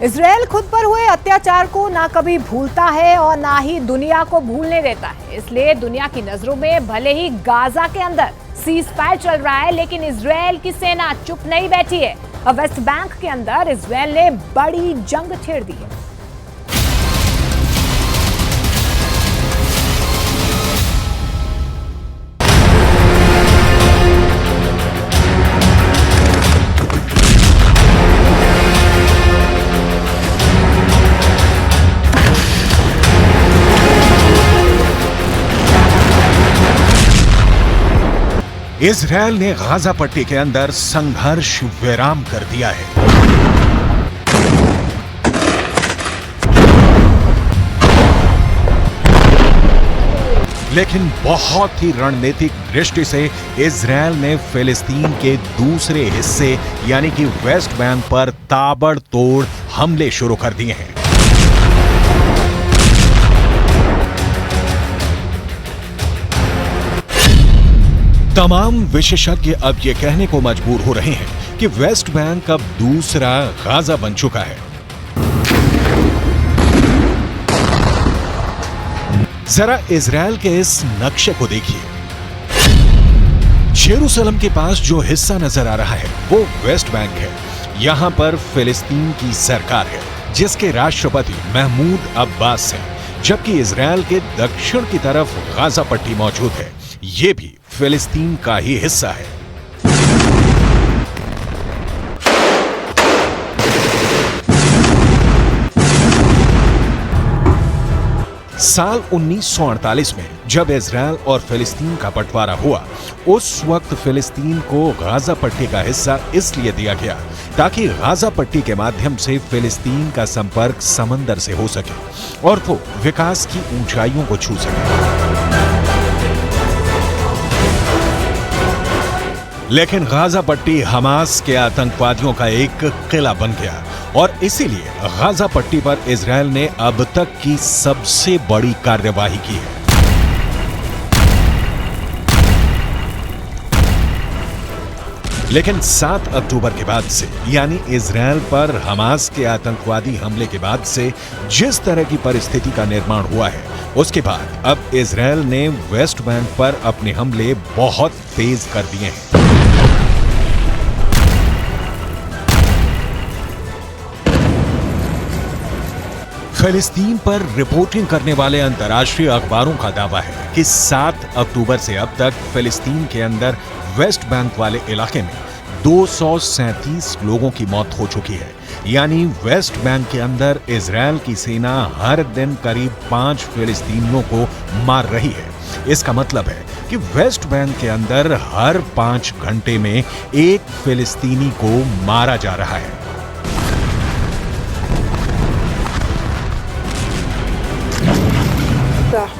Israel खुद पर हुए अत्याचार को ना कभी भूलता है और ना ही दुनिया को भूलने देता है। इसलिए दुनिया की नजरों में भले ही गाजा के अंदर सीज फायर चल रहा है, लेकिन इजराइल की सेना चुप नहीं बैठी है और वेस्ट बैंक के अंदर इजराइल ने बड़ी जंग छेड़ दी है। इजराइल ने गाजा पट्टी के अंदर संघर्ष विराम कर दिया है। लेकिन बहुत ही रणनीतिक दृष्टि से इजराइल ने फिलिस्तीन के दूसरे हिस्से यानी कि वेस्ट बैंक पर ताबड़तोड़ हमले शुरू कर दिए हैं। तमाम विशेषज्ञ अब ये कहने को मजबूर हो रहे हैं कि वेस्ट बैंक अब दूसरा गाजा बन चुका है। जरा इजराइल के इस नक्शे को देखिए। जेरूसलम के पास जो हिस्सा नजर आ रहा है वो वेस्ट बैंक है। यहां पर फिलिस्तीन की सरकार है जिसके राष्ट्रपति महमूद अब्बास हैं, जबकि इजराइल के दक्षिण की तरफ गाजा पट्टी मौजूद है। ये भी फिलिस्तीन का ही हिस्सा है। साल 1948 में जब इजराइल और फिलिस्तीन का बंटवारा हुआ, उस वक्त फिलिस्तीन को गाजा पट्टी का हिस्सा इसलिए दिया गया ताकि गाजा पट्टी के माध्यम से फिलिस्तीन का संपर्क समंदर से हो सके और वो विकास की ऊंचाइयों को छू सके। लेकिन गाजा पट्टी हमास के आतंकवादियों का एक किला बन गया और इसीलिए गाजा पट्टी पर इजराइल ने अब तक की सबसे बड़ी कार्यवाही की है। लेकिन 7 अक्टूबर के बाद से यानी इजराइल पर हमास के आतंकवादी हमले के बाद से जिस तरह की परिस्थिति का निर्माण हुआ है, उसके बाद अब इजराइल ने वेस्ट बैंक पर अपने हमले बहुत तेज कर दिए हैं। फिलिस्तीन पर रिपोर्टिंग करने वाले अंतर्राष्ट्रीय अखबारों का दावा है कि 7 अक्टूबर से अब तक फिलिस्तीन के अंदर वेस्ट बैंक वाले इलाके में 237 लोगों की मौत हो चुकी है। यानी वेस्ट बैंक के अंदर इजराइल की सेना हर दिन करीब 5 फिलिस्तीनियों को मार रही है। इसका मतलब है कि वेस्ट बैंक के अंदर हर 5 घंटे में एक फिलिस्तीनी को मारा जा रहा है।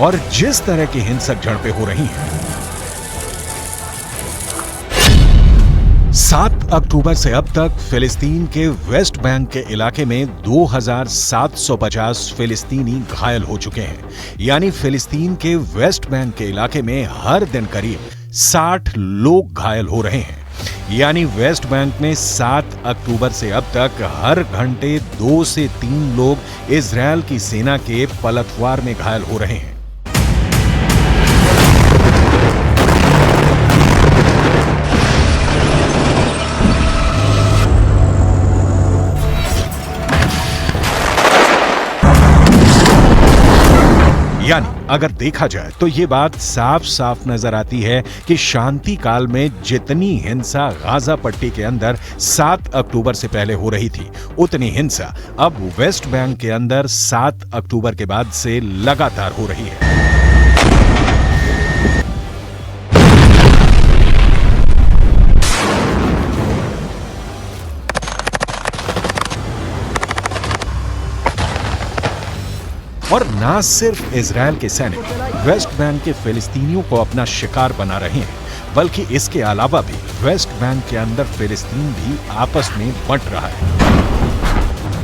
और जिस तरह की हिंसक झड़पें हो रही हैं, 7 अक्टूबर से अब तक फिलिस्तीन के वेस्ट बैंक के इलाके में 2750 फिलिस्तीनी घायल हो चुके हैं। यानी फिलिस्तीन के वेस्ट बैंक के इलाके में हर दिन करीब 60 लोग घायल हो रहे हैं। यानी वेस्ट बैंक में 7 अक्टूबर से अब तक हर घंटे 2 से 3 लोग इजराइल की सेना के पलटवार में घायल हो रहे हैं। यानी अगर देखा जाए तो ये बात साफ साफ नजर आती है कि शांति काल में जितनी हिंसा गाजा पट्टी के अंदर 7 अक्टूबर से पहले हो रही थी, उतनी हिंसा अब वेस्ट बैंक के अंदर 7 अक्टूबर के बाद से लगातार हो रही है। और ना सिर्फ इजराइल के सैनिक वेस्ट बैंक के फिलिस्तीनियों को अपना शिकार बना रहे हैं, बल्कि इसके अलावा भी वेस्ट बैंक के अंदर फिलिस्तीन भी आपस में बंट रहा है।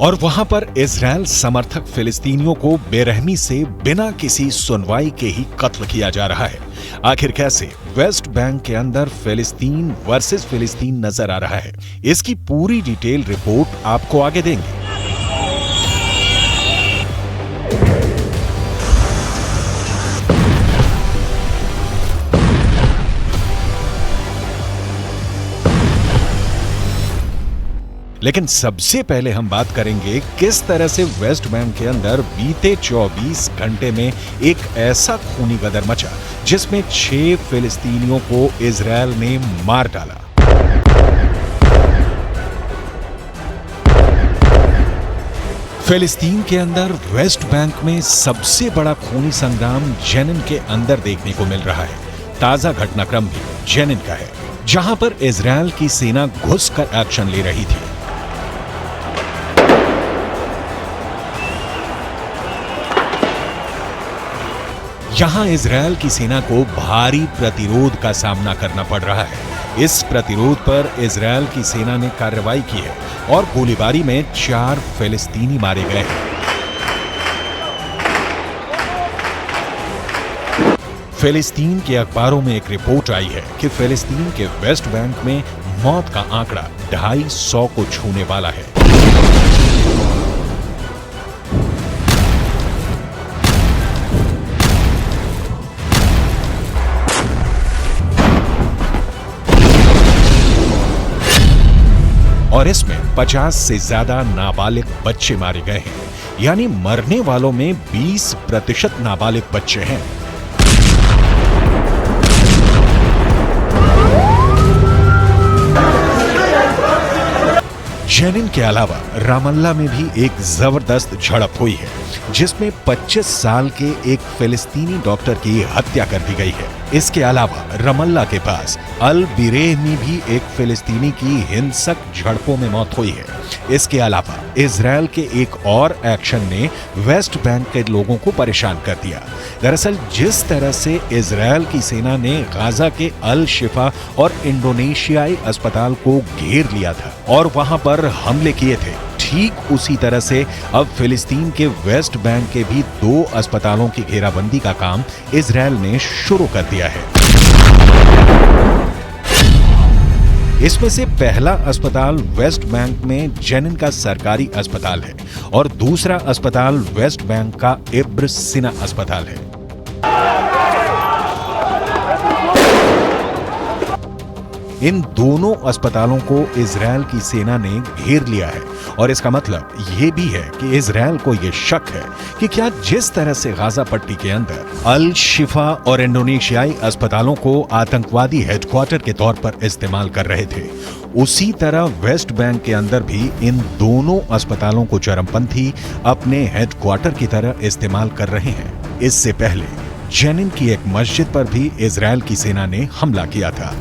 और वहां पर इजरायल समर्थक फिलिस्तीनियों को बेरहमी से बिना किसी सुनवाई के ही कत्ल किया जा रहा है। आखिर कैसे वेस्ट बैंक के अंदर फिलिस्तीन वर्सेस फिलिस्तीन नजर आ रहा है, इसकी पूरी डिटेल रिपोर्ट आपको आगे देंगे। लेकिन सबसे पहले हम बात करेंगे किस तरह से वेस्ट बैंक के अंदर बीते 24 घंटे में एक ऐसा खूनी गदर मचा जिसमें 6 फिलिस्तीनियों को इजरायल ने मार डाला। फिलिस्तीन के अंदर वेस्ट बैंक में सबसे बड़ा खूनी संग्राम जेनिन के अंदर देखने को मिल रहा है। ताजा घटनाक्रम भी जेनिन का है, जहां पर इजरायल की सेना घुसकर एक्शन ले रही थी। यहां इजरायल की सेना को भारी प्रतिरोध का सामना करना पड़ रहा है। इस प्रतिरोध पर इजरायल की सेना ने कार्रवाई की है और गोलीबारी में 4 फिलिस्तीनी मारे गए हैं। फिलिस्तीन के अखबारों में एक रिपोर्ट आई है कि फिलिस्तीन के वेस्ट बैंक में मौत का आंकड़ा 250 को छूने वाला है। और इसमें 50 से ज्यादा नाबालिग बच्चे मारे गए हैं, यानी मरने वालों में 20% नाबालिग बच्चे हैं। जेनिन के अलावा रामल्ला में भी एक जबरदस्त झड़प हुई है, जिसमें 25 साल के एक फिलिस्तीनी डॉक्टर की हत्या कर दी गई है। इसके अलावा रमल्ला के पास अल बिरेह में भी एक फिलिस्तीनी की हिंसक झड़पों में मौत हुई है। इसके अलावा इजरायल के एक और एक्शन ने वेस्ट बैंक के लोगों को परेशान कर दिया। दरअसल जिस तरह से इजरायल की सेना ने गाजा के अल शिफा और इंडोनेशियाई अस्पताल को घेर लिया था और वहां पर हमले किए थे, ठीक उसी तरह से अब फिलिस्तीन के वेस्ट बैंक के भी 2 अस्पतालों की घेराबंदी का काम इजरायल ने शुरू कर दिया है। इसमें से पहला अस्पताल वेस्ट बैंक में जेनिन का सरकारी अस्पताल है और दूसरा अस्पताल वेस्ट बैंक का इब्र सिना अस्पताल है। इन दोनों अस्पतालों को इजरायल की सेना ने घेर लिया है और इसका मतलब ये भी है कि इजरायल को ये शक है कि क्या जिस तरह से गाजा पट्टी के अंदर अल शिफा और इंडोनेशियाई अस्पतालों को आतंकवादी हेडक्वार्टर के तौर पर इस्तेमाल कर रहे थे, उसी तरह वेस्ट बैंक के अंदर भी इन दोनों अस्पतालों को चरमपंथी अपने हेडक्वार्टर की तरह इस्तेमाल कर रहे हैं। इससे पहले जेनिन की एक मस्जिद पर भी इजरायल की सेना ने हमला किया था।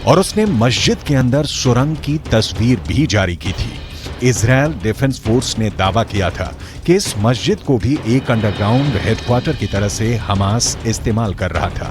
और उसने मस्जिद के अंदर सुरंग की तस्वीर भी जारी की थी। इजरायल डिफेंस फोर्स ने दावा किया था कि इस मस्जिद को भी एक अंडरग्राउंड हेडक्वार्टर की तरह से हमास इस्तेमाल कर रहा था।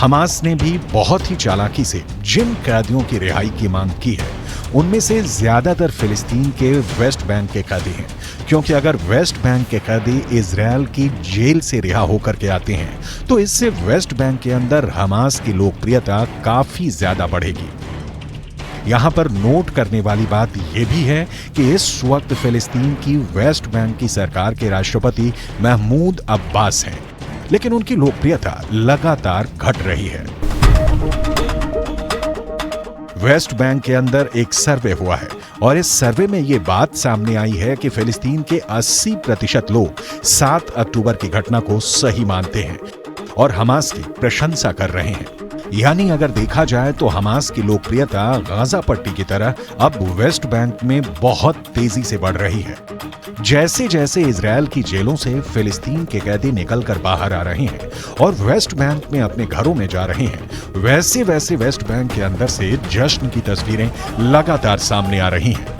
हमास ने भी बहुत ही चालाकी से जिन कैदियों की रिहाई की मांग की है, उनमें से ज्यादातर फिलिस्तीन के वेस्ट बैंक के कैदी हैं, क्योंकि अगर वेस्ट बैंक के कैदी इजरायल की जेल से रिहा होकर के आते हैं तो इससे वेस्ट बैंक के अंदर हमास की लोकप्रियता काफी ज्यादा बढ़ेगी। यहां पर नोट करने वाली बात यह भी है कि इस वक्त फिलिस्तीन की वेस्ट बैंक की सरकार के राष्ट्रपति महमूद अब्बास हैं, लेकिन उनकी लोकप्रियता लगातार घट रही है। वेस्ट बैंक के अंदर एक सर्वे हुआ है और इस सर्वे में यह बात सामने आई है कि फिलिस्तीन के 80% लोग 7 अक्टूबर की घटना को सही मानते हैं और हमास की प्रशंसा कर रहे हैं। यानी अगर देखा जाए तो हमास की लोकप्रियता गाजा पट्टी की तरह अब वेस्ट बैंक में बहुत तेजी से बढ़ रही है। जैसे जैसे इजरायल की जेलों से फिलिस्तीन के कैदी निकलकर बाहर आ रहे हैं और वेस्ट बैंक में अपने घरों में जा रहे हैं, वैसे वैसे वेस्ट बैंक के अंदर से जश्न की तस्वीरें लगातार सामने आ रही हैं।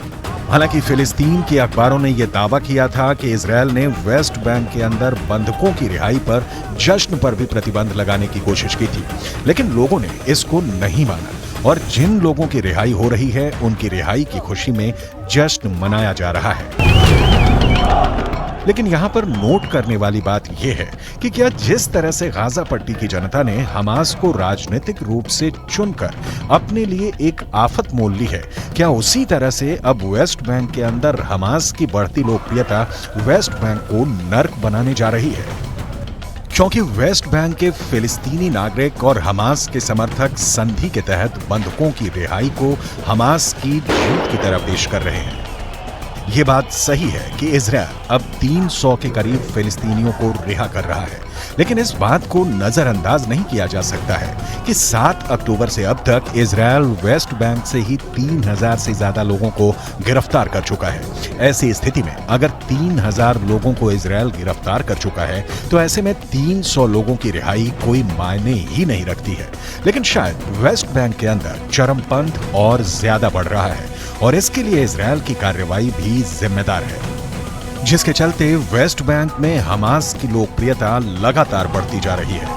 हालांकि फिलिस्तीन के अखबारों ने यह दावा किया था कि इजरायल ने वेस्ट बैंक के अंदर बंधकों की रिहाई पर जश्न पर भी प्रतिबंध लगाने की कोशिश की थी, लेकिन लोगों ने इसको नहीं माना और जिन लोगों की रिहाई हो रही है उनकी रिहाई की खुशी में जश्न मनाया जा रहा है। लेकिन यहां पर नोट करने वाली बात यह है कि क्या जिस तरह से गाजा पट्टी की जनता ने हमास को राजनीतिक रूप से चुनकर अपने लिए एक आफत मोल ली है, क्या उसी तरह से अब वेस्ट बैंक के अंदर हमास की बढ़ती लोकप्रियता वेस्ट बैंक को नर्क बनाने जा रही है? क्योंकि वेस्ट बैंक के फिलिस्तीनी नागरिक और हमास के समर्थक संधि के तहत बंधकों की रिहाई को हमास की जीत की तरह पेश कर रहे हैं। ये बात सही है कि इजरायल अब 300 के करीब फिलिस्तीनियों को रिहा कर रहा है, लेकिन इस बात को नजरअंदाज नहीं किया जा सकता है कि 7 अक्टूबर से अब तक इजरायल वेस्ट बैंक से ही 3000 से ज्यादा लोगों को गिरफ्तार कर चुका है। ऐसी स्थिति में अगर 3000 लोगों को इजरायल गिरफ्तार कर चुका है तो ऐसे में 300 लोगों की रिहाई कोई मायने ही नहीं रखती है। लेकिन शायद वेस्ट बैंक के अंदर चरमपंथ और ज्यादा बढ़ रहा है और इसके लिए इजरायल की कार्रवाई भी जिम्मेदार है, जिसके चलते वेस्ट बैंक में हमास की लोकप्रियता लगातार बढ़ती जा रही है।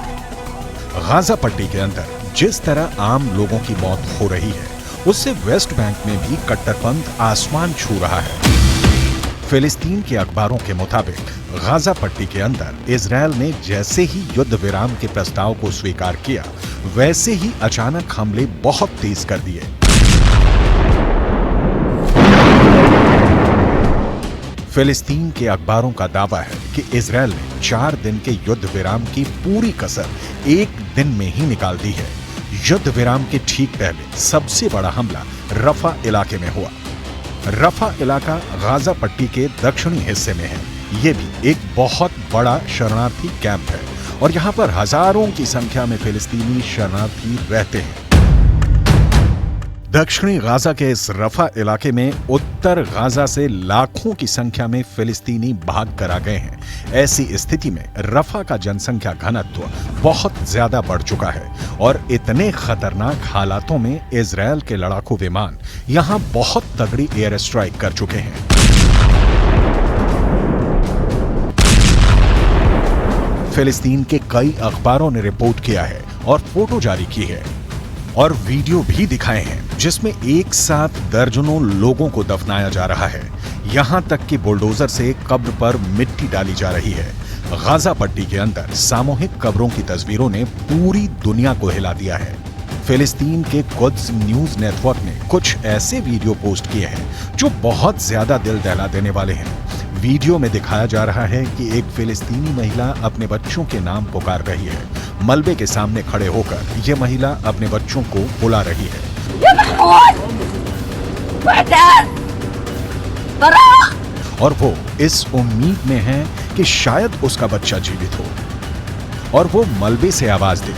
गाजा पट्टी के अंदर जिस तरह आम लोगों की मौत हो रही है, उससे वेस्ट बैंक में भी कट्टरपंथ आसमान छू रहा है। फिलिस्तीन के अखबारों के मुताबिक गाजा पट्टी के अंदर इजरायल ने जैसे ही युद्ध विराम के प्रस्ताव को स्वीकार किया, वैसे ही अचानक हमले बहुत तेज कर दिए। फिलिस्तीन के अखबारों का दावा है कि इजरायल ने 4 दिन के युद्ध विराम की पूरी कसर 1 दिन में ही निकाल दी है। युद्ध विराम के ठीक पहले सबसे बड़ा हमला रफा इलाके में हुआ। रफा इलाका गाजा पट्टी के दक्षिणी हिस्से में है। ये भी एक बहुत बड़ा शरणार्थी कैंप है और यहाँ पर हजारों की संख्या में फिलिस्तीनी शरणार्थी रहते हैं। दक्षिणी गाजा के इस रफा इलाके में उत्तर गाजा से लाखों की संख्या में फिलिस्तीनी भाग कर आ गए हैं। ऐसी स्थिति में रफा का जनसंख्या घनत्व बहुत ज्यादा बढ़ चुका है और इतने खतरनाक हालातों में इजरायल के लड़ाकू विमान यहां बहुत तगड़ी एयर स्ट्राइक कर चुके हैं। फिलिस्तीन के कई अखबारों ने रिपोर्ट किया है और फोटो जारी की है और वीडियो भी दिखाए हैं जिसमें एक साथ दर्जनों लोगों को दफनाया जा रहा है। यहां तक कि बुलडोजर से कब्र पर मिट्टी डाली जा रही है। गाजा पट्टी के अंदर सामूहिक कब्रों की तस्वीरों ने पूरी दुनिया को हिला दिया है। फिलिस्तीन के कुद्स न्यूज नेटवर्क ने कुछ ऐसे वीडियो पोस्ट किए हैं जो बहुत ज्यादा दिल दहला देने वाले हैं। वीडियो में दिखाया जा रहा है कि एक फिलिस्तीनी महिला अपने बच्चों के नाम पुकार रही है। मलबे के सामने खड़े होकर यह महिला अपने बच्चों को बुला रही है। और वो इस उम्मीद में है कि शायद उसका बच्चा जीवित हो और वो मलबे से आवाज दे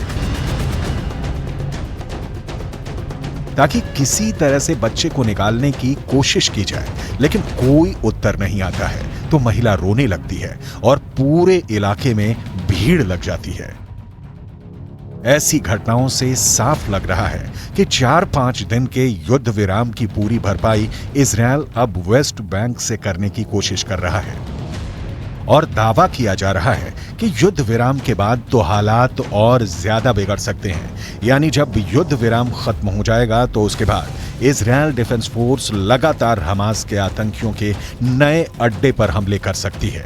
ताकि किसी तरह से बच्चे को निकालने की कोशिश की जाए, लेकिन कोई उत्तर नहीं आता है तो महिला रोने लगती है और पूरे इलाके में भीड़ लग जाती है। ऐसी घटनाओं से साफ लग रहा है कि 4-5 दिन के युद्ध विराम की पूरी भरपाई इजरायल अब वेस्ट बैंक से करने की कोशिश कर रहा है और दावा किया जा रहा है कि युद्ध विराम के बाद तो हालात और ज्यादा बिगड़ सकते हैं। यानी जब युद्ध विराम खत्म हो जाएगा तो उसके बाद इजरायल डिफेंस फोर्स लगातार हमास के आतंकियों के नए अड्डे पर हमले कर सकती है।